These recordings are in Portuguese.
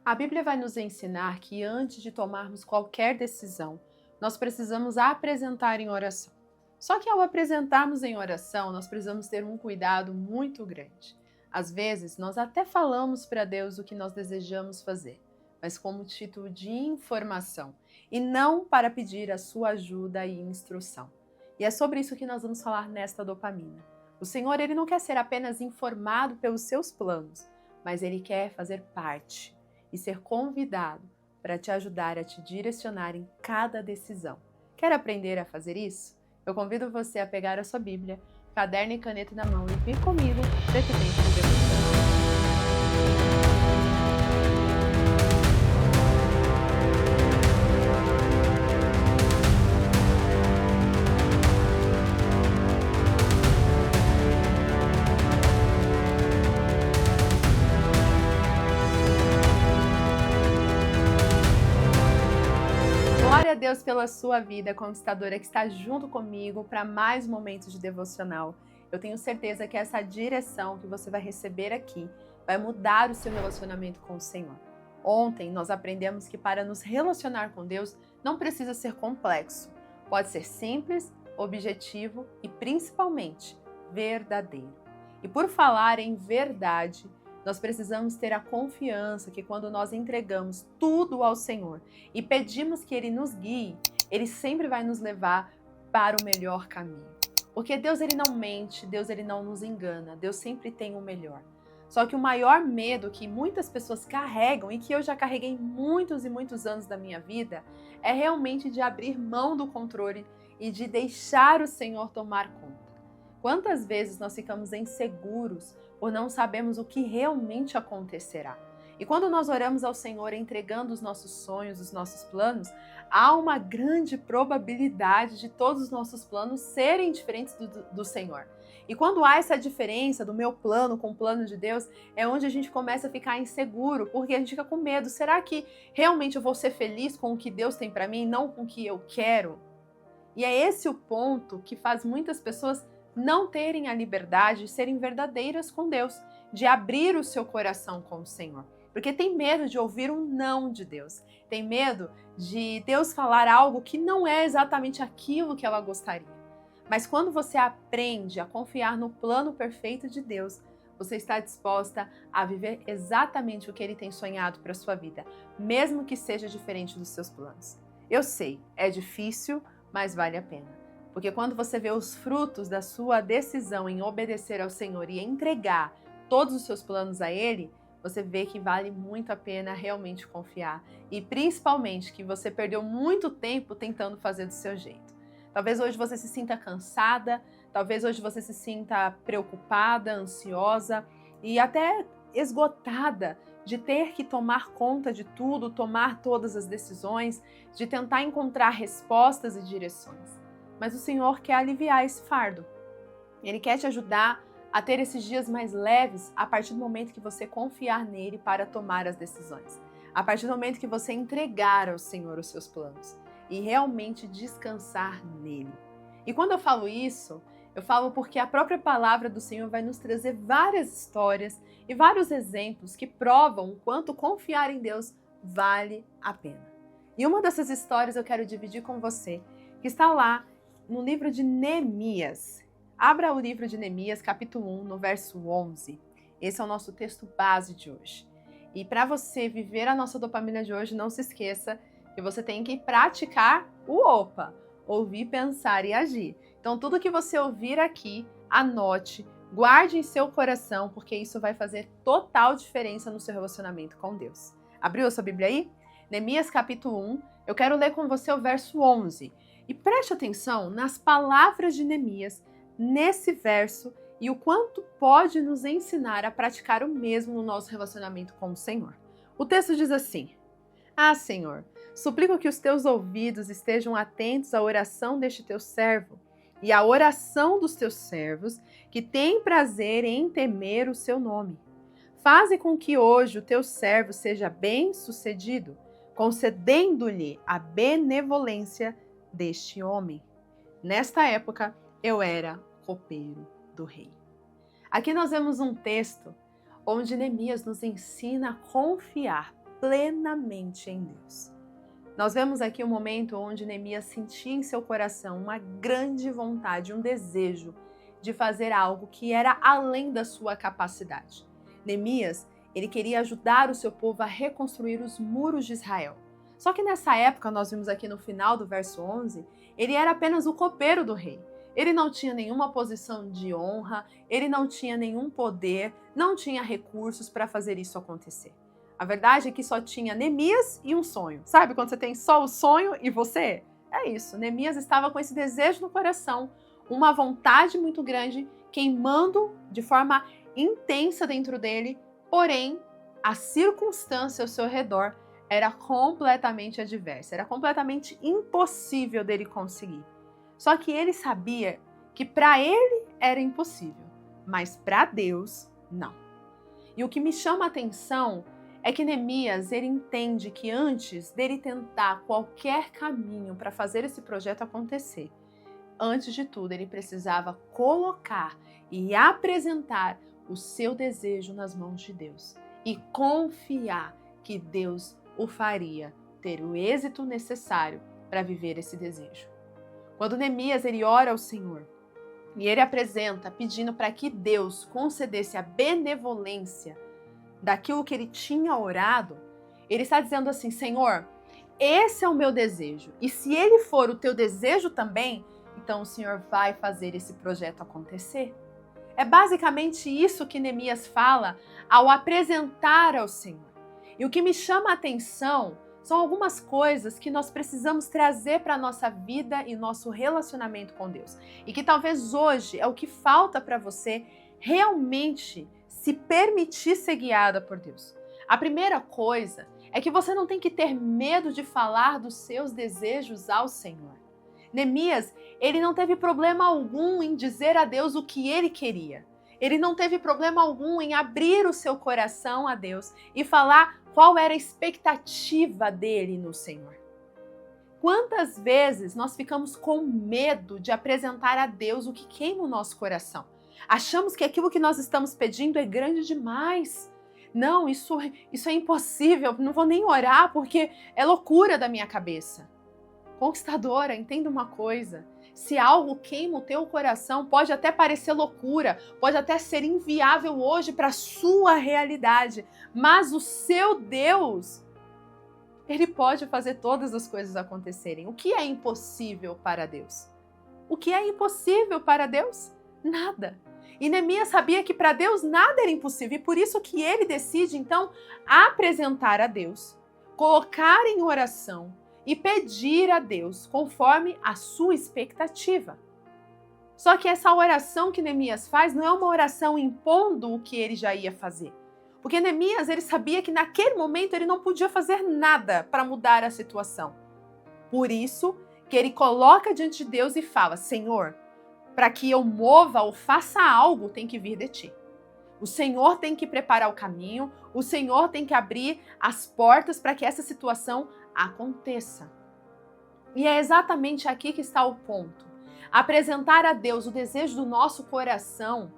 A Bíblia vai nos ensinar que antes de tomarmos qualquer decisão, nós precisamos apresentar em oração. Só que ao apresentarmos em oração, nós precisamos ter um cuidado muito grande. Às vezes, nós até falamos para Deus o que nós desejamos fazer, mas como título de informação, e não para pedir a sua ajuda e instrução. E é sobre isso que nós vamos falar nesta dopamina. O Senhor, Ele não quer ser apenas informado pelos seus planos, mas Ele quer fazer parte e ser convidado para te ajudar a te direcionar em cada decisão. Quer aprender a fazer isso? Eu convido você a pegar a sua Bíblia, caderno e caneta na mão e vir comigo para esse tempo de devoção. Glória a Deus pela sua vida, conquistadora, que está junto comigo para mais momentos de devocional. Eu tenho certeza que essa direção que você vai receber aqui vai mudar o seu relacionamento com o Senhor. Ontem nós aprendemos que para nos relacionar com Deus não precisa ser complexo. Pode ser simples, objetivo e principalmente verdadeiro. E por falar em verdade, nós precisamos ter a confiança que quando nós entregamos tudo ao Senhor e pedimos que Ele nos guie, Ele sempre vai nos levar para o melhor caminho. Porque Deus, Ele não mente, Deus, Ele não nos engana, Deus sempre tem o melhor. Só que o maior medo que muitas pessoas carregam e que eu já carreguei muitos e muitos anos da minha vida é realmente de abrir mão do controle e de deixar o Senhor tomar conta. Quantas vezes nós ficamos inseguros por não sabermos o que realmente acontecerá? E quando nós oramos ao Senhor entregando os nossos sonhos, os nossos planos, há uma grande probabilidade de todos os nossos planos serem diferentes do Senhor. E quando há essa diferença do meu plano com o plano de Deus, é onde a gente começa a ficar inseguro, porque a gente fica com medo. Será que realmente eu vou ser feliz com o que Deus tem para mim, não com o que eu quero? E é esse o ponto que faz muitas pessoas não terem a liberdade de serem verdadeiras com Deus, de abrir o seu coração com o Senhor. Porque tem medo de ouvir um não de Deus. Tem medo de Deus falar algo que não é exatamente aquilo que ela gostaria. Mas quando você aprende a confiar no plano perfeito de Deus, você está disposta a viver exatamente o que Ele tem sonhado para a sua vida, mesmo que seja diferente dos seus planos. Eu sei, é difícil, mas vale a pena. Porque quando você vê os frutos da sua decisão em obedecer ao Senhor e entregar todos os seus planos a Ele, você vê que vale muito a pena realmente confiar. E principalmente que você perdeu muito tempo tentando fazer do seu jeito. Talvez hoje você se sinta cansada, talvez hoje você se sinta preocupada, ansiosa e até esgotada de ter que tomar conta de tudo, tomar todas as decisões, de tentar encontrar respostas e direções. Mas o Senhor quer aliviar esse fardo. Ele quer te ajudar a ter esses dias mais leves a partir do momento que você confiar nele para tomar as decisões. A partir do momento que você entregar ao Senhor os seus planos e realmente descansar nele. E quando eu falo isso, eu falo porque a própria palavra do Senhor vai nos trazer várias histórias e vários exemplos que provam o quanto confiar em Deus vale a pena. E uma dessas histórias eu quero dividir com você, que está lá no livro de Neemias. Abra o livro de Neemias, capítulo 1, no verso 11. Esse é o nosso texto base de hoje. E para você viver a nossa dopamina de hoje, não se esqueça que você tem que praticar o OPA. Ouvir, pensar e agir. Então, tudo que você ouvir aqui, anote, guarde em seu coração, porque isso vai fazer total diferença no seu relacionamento com Deus. Abriu a sua Bíblia aí? Neemias, capítulo 1. Eu quero ler com você o verso 11. E preste atenção nas palavras de Neemias, nesse verso, e o quanto pode nos ensinar a praticar o mesmo no nosso relacionamento com o Senhor. O texto diz assim: Ah, Senhor, suplico que os teus ouvidos estejam atentos à oração deste teu servo e à oração dos teus servos, que têm prazer em temer o seu nome. Faze com que hoje o teu servo seja bem-sucedido, concedendo-lhe a benevolência deste homem. Nesta época, eu era copeiro do rei. Aqui nós vemos um texto onde Neemias nos ensina a confiar plenamente em Deus. Nós vemos aqui um momento onde Neemias sentia em seu coração uma grande vontade, um desejo de fazer algo que era além da sua capacidade. Neemias, ele queria ajudar o seu povo a reconstruir os muros de Israel. Só que nessa época, nós vimos aqui no final do verso 11, ele era apenas o copeiro do rei. Ele não tinha nenhuma posição de honra, ele não tinha nenhum poder, não tinha recursos para fazer isso acontecer. A verdade é que só tinha Neemias e um sonho. Sabe quando você tem só o sonho e você? É isso, Neemias estava com esse desejo no coração, uma vontade muito grande, queimando de forma intensa dentro dele, porém, a circunstância ao seu redor era completamente adversa, era completamente impossível dele conseguir. Só que ele sabia que para ele era impossível, mas para Deus, não. E o que me chama a atenção é que Neemias, ele entende que antes dele tentar qualquer caminho para fazer esse projeto acontecer, antes de tudo, ele precisava colocar e apresentar o seu desejo nas mãos de Deus e confiar que Deus o faria ter o êxito necessário para viver esse desejo. Quando Neemias ele ora ao Senhor e ele apresenta pedindo para que Deus concedesse a benevolência daquilo que ele tinha orado, ele está dizendo assim: Senhor, esse é o meu desejo, e se ele for o teu desejo também, então o Senhor vai fazer esse projeto acontecer. É basicamente isso que Neemias fala ao apresentar ao Senhor. E o que me chama a atenção são algumas coisas que nós precisamos trazer para a nossa vida e nosso relacionamento com Deus. E que talvez hoje é o que falta para você realmente se permitir ser guiada por Deus. A primeira coisa é que você não tem que ter medo de falar dos seus desejos ao Senhor. Neemias, ele não teve problema algum em dizer a Deus o que ele queria. Ele não teve problema algum em abrir o seu coração a Deus e falar qual era a expectativa dele no Senhor. Quantas vezes nós ficamos com medo de apresentar a Deus o que queima o nosso coração? Achamos que aquilo que nós estamos pedindo é grande demais. Não, isso é impossível, não vou nem orar porque é loucura da minha cabeça. Conquistadora, entenda uma coisa. Se algo queima o teu coração, pode até parecer loucura, pode até ser inviável hoje para a sua realidade, mas o seu Deus, ele pode fazer todas as coisas acontecerem. O que é impossível para Deus? O que é impossível para Deus? Nada. E Neemias sabia que para Deus nada era impossível, e por isso que ele decide, então, apresentar a Deus, colocar em oração e pedir a Deus conforme a sua expectativa. Só que essa oração que Neemias faz não é uma oração impondo o que ele já ia fazer. Porque Neemias, ele sabia que naquele momento ele não podia fazer nada para mudar a situação. Por isso que ele coloca diante de Deus e fala: Senhor, para que eu mova ou faça algo, tem que vir de ti. O Senhor tem que preparar o caminho, o Senhor tem que abrir as portas para que essa situação aconteça. E é exatamente aqui que está o ponto. Apresentar a Deus o desejo do nosso coração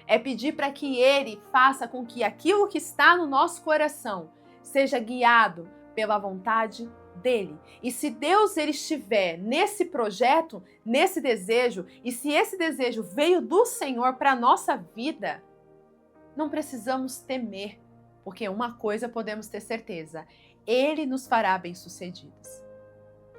é pedir para que Ele faça com que aquilo que está no nosso coração seja guiado pela vontade dele. E se Deus ele estiver nesse projeto, nesse desejo, e se esse desejo veio do Senhor para a nossa vida, não precisamos temer, porque uma coisa podemos ter certeza: Ele nos fará bem-sucedidos.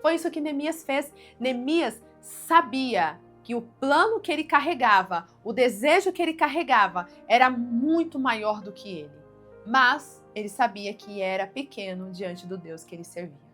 Foi isso que Neemias fez. Neemias sabia que o plano que ele carregava, o desejo que ele carregava, era muito maior do que ele. Mas ele sabia que era pequeno diante do Deus que ele servia.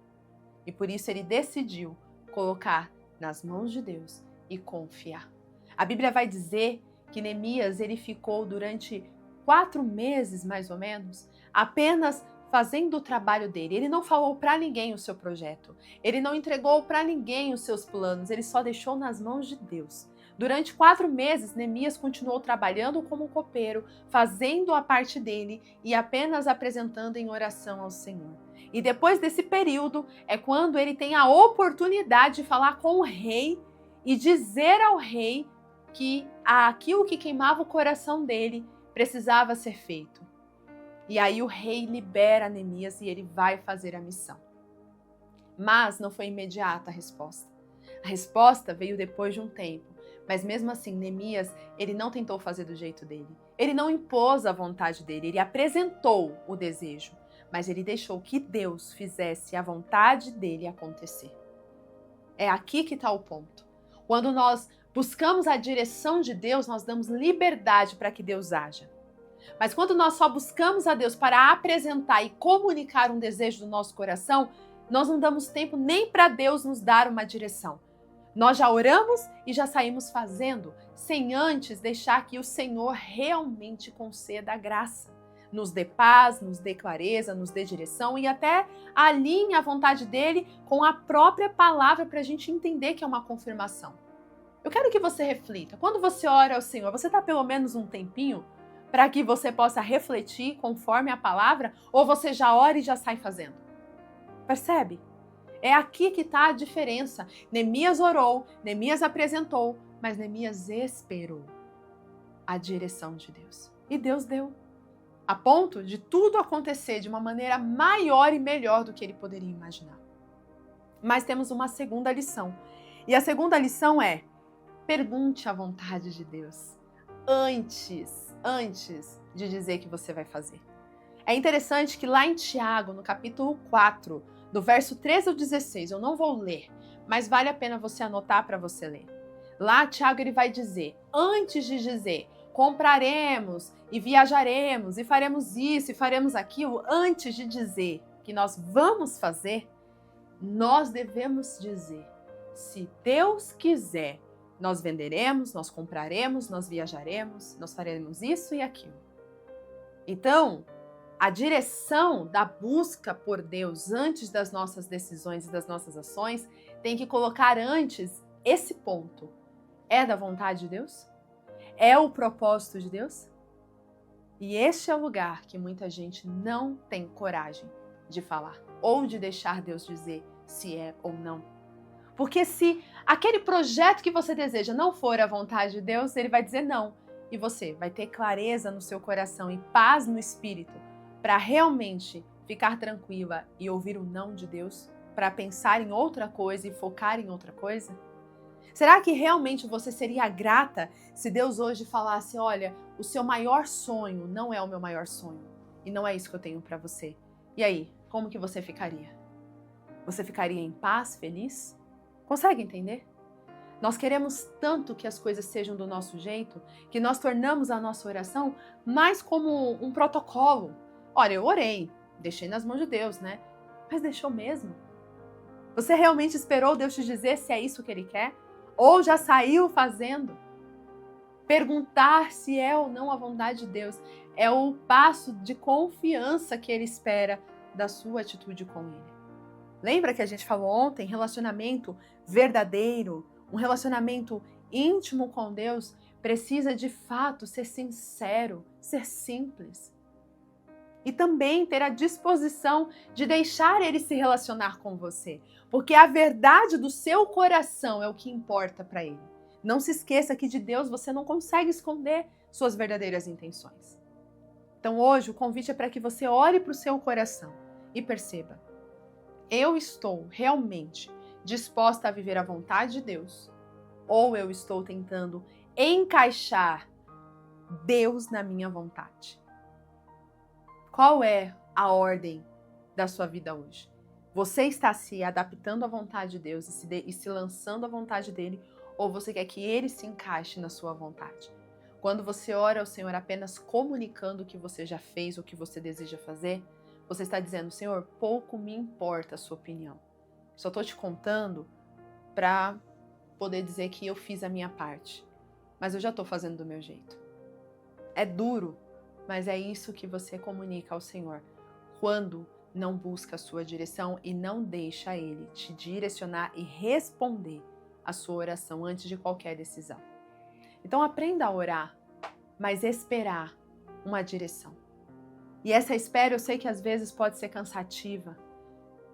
E por isso ele decidiu colocar nas mãos de Deus e confiar. A Bíblia vai dizer que Neemias ele ficou durante 4 meses, mais ou menos, apenas fazendo o trabalho dele. Ele não falou para ninguém o seu projeto. Ele não entregou para ninguém os seus planos. Ele só deixou nas mãos de Deus. Durante 4 meses, Neemias continuou trabalhando como copeiro, fazendo a parte dele e apenas apresentando em oração ao Senhor. E depois desse período é quando ele tem a oportunidade de falar com o rei e dizer ao rei que aquilo que queimava o coração dele precisava ser feito. E aí o rei libera Neemias e ele vai fazer a missão. Mas não foi imediata a resposta. A resposta veio depois de um tempo. Mas mesmo assim, Neemias, ele não tentou fazer do jeito dele. Ele não impôs a vontade dele, ele apresentou o desejo. Mas ele deixou que Deus fizesse a vontade dele acontecer. É aqui que está o ponto. Quando nós buscamos a direção de Deus, nós damos liberdade para que Deus haja. Mas quando nós só buscamos a Deus para apresentar e comunicar um desejo do nosso coração, nós não damos tempo nem para Deus nos dar uma direção. Nós já oramos e já saímos fazendo, sem antes deixar que o Senhor realmente conceda a graça. Nos dê paz, nos dê clareza, nos dê direção e até alinhe a vontade dele com a própria palavra para a gente entender que é uma confirmação. Eu quero que você reflita. Quando você ora ao Senhor, você está pelo menos um tempinho para que você possa refletir conforme a palavra ou você já ora e já sai fazendo? Percebe? É aqui que está a diferença. Neemias orou, Neemias apresentou, mas Neemias esperou a direção de Deus. E Deus deu. A ponto de tudo acontecer de uma maneira maior e melhor do que ele poderia imaginar. Mas temos uma segunda lição. E a segunda lição é: pergunte a vontade de Deus antes de dizer que você vai fazer. É interessante que lá em Tiago, no capítulo 4, do verso 13 ao 16, eu não vou ler, mas vale a pena você anotar para você ler. Lá Tiago ele vai dizer, antes de dizer compraremos e viajaremos e faremos isso e faremos aquilo, antes de dizer que nós vamos fazer, nós devemos dizer, se Deus quiser, nós venderemos, nós compraremos, nós viajaremos, nós faremos isso e aquilo. Então, a direção da busca por Deus antes das nossas decisões e das nossas ações tem que colocar antes esse ponto. É da vontade de Deus? É o propósito de Deus? E este é o lugar que muita gente não tem coragem de falar ou de deixar Deus dizer se é ou não. Porque se aquele projeto que você deseja não for a vontade de Deus, ele vai dizer não. E você vai ter clareza no seu coração e paz no espírito para realmente ficar tranquila e ouvir o não de Deus, para pensar em outra coisa e focar em outra coisa? Será que realmente você seria grata se Deus hoje falasse, olha, o seu maior sonho não é o meu maior sonho e não é isso que eu tenho para você? E aí, como que você ficaria? Você ficaria em paz, feliz? Consegue entender? Nós queremos tanto que as coisas sejam do nosso jeito, que nós tornamos a nossa oração mais como um protocolo. Olha, eu orei, deixei nas mãos de Deus, né? Mas deixou mesmo? Você realmente esperou Deus te dizer se é isso que Ele quer? Ou já saiu fazendo? Perguntar se é ou não a vontade de Deus é o passo de confiança que Ele espera da sua atitude com Ele. Lembra que a gente falou ontem, relacionamento verdadeiro, um relacionamento íntimo com Deus precisa de fato ser sincero, ser simples. E também ter a disposição de deixar Ele se relacionar com você, porque a verdade do seu coração é o que importa para Ele. Não se esqueça que de Deus você não consegue esconder suas verdadeiras intenções. Então hoje o convite é para que você olhe para o seu coração e perceba, eu estou realmente disposta a viver a vontade de Deus? Ou eu estou tentando encaixar Deus na minha vontade? Qual é a ordem da sua vida hoje? Você está se adaptando à vontade de Deus e se lançando à vontade dele? Ou você quer que ele se encaixe na sua vontade? Quando você ora ao Senhor apenas comunicando o que você já fez ou o que você deseja fazer, você está dizendo, Senhor, pouco me importa a sua opinião. Só estou te contando para poder dizer que eu fiz a minha parte. Mas eu já estou fazendo do meu jeito. É duro, mas é isso que você comunica ao Senhor. Quando não busca a sua direção e não deixa Ele te direcionar e responder a sua oração antes de qualquer decisão. Então aprenda a orar, mas esperar uma direção. E essa espera eu sei que às vezes pode ser cansativa.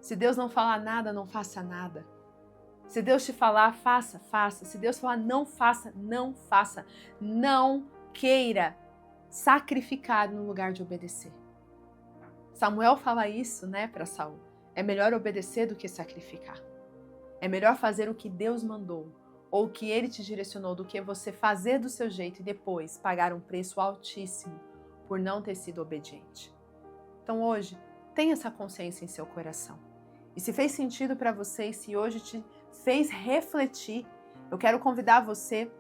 Se Deus não falar nada, não faça nada. Se Deus te falar, faça, faça. Se Deus falar, não faça, não faça. Não queira sacrificar no lugar de obedecer. Samuel fala isso, né, para Saul. É melhor obedecer do que sacrificar. É melhor fazer o que Deus mandou ou o que Ele te direcionou do que você fazer do seu jeito e depois pagar um preço altíssimo por não ter sido obediente. Então hoje, tenha essa consciência em seu coração. E se fez sentido para você e se hoje te fez refletir, eu quero convidar você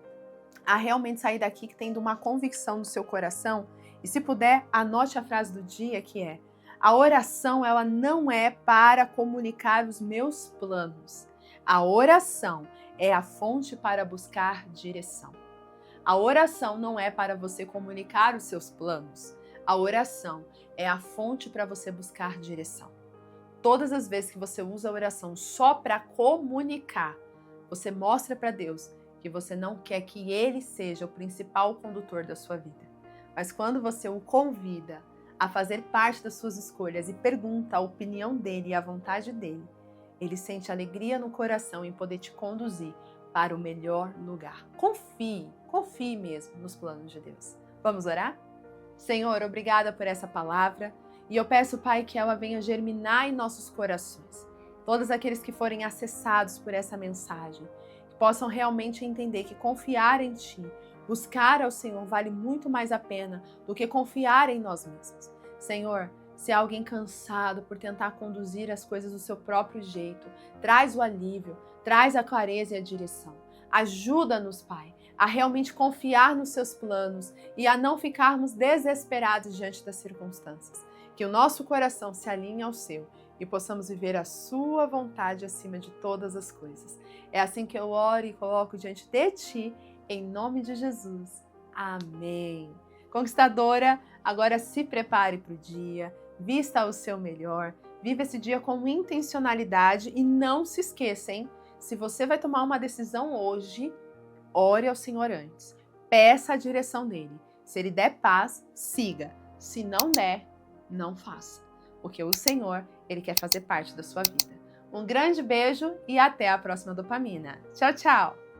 a realmente sair daqui tendo uma convicção no seu coração. E se puder, anote a frase do dia, que é: a oração, ela não é para comunicar os meus planos. A oração é a fonte para buscar direção. A oração não é para você comunicar os seus planos. A oração é a fonte para você buscar direção. Todas as vezes que você usa a oração só para comunicar, você mostra para Deus que você não quer que Ele seja o principal condutor da sua vida. Mas quando você o convida a fazer parte das suas escolhas e pergunta a opinião dele e a vontade dele, ele sente alegria no coração em poder te conduzir para o melhor lugar. Confie mesmo nos planos de Deus. Vamos orar? Senhor, obrigada por essa palavra e eu peço, Pai, que ela venha germinar em nossos corações. Todos aqueles que forem acessados por essa mensagem, que possam realmente entender que confiar em Ti, buscar ao Senhor vale muito mais a pena do que confiar em nós mesmos. Senhor, se há alguém cansado por tentar conduzir as coisas do seu próprio jeito, traz o alívio, traz a clareza e a direção. Ajuda-nos, Pai, a realmente confiar nos seus planos e a não ficarmos desesperados diante das circunstâncias. Que o nosso coração se alinhe ao seu e possamos viver a sua vontade acima de todas as coisas. É assim que eu oro e coloco diante de Ti, em nome de Jesus. Amém. Conquistadora, agora se prepare para o dia, vista o seu melhor, viva esse dia com intencionalidade e não se esqueça, hein? Se você vai tomar uma decisão hoje, ore ao Senhor antes. Peça a direção dele. Se ele der paz, siga. Se não der, não faça. Porque o Senhor, ele quer fazer parte da sua vida. Um grande beijo e até a próxima dopamina. Tchau, tchau!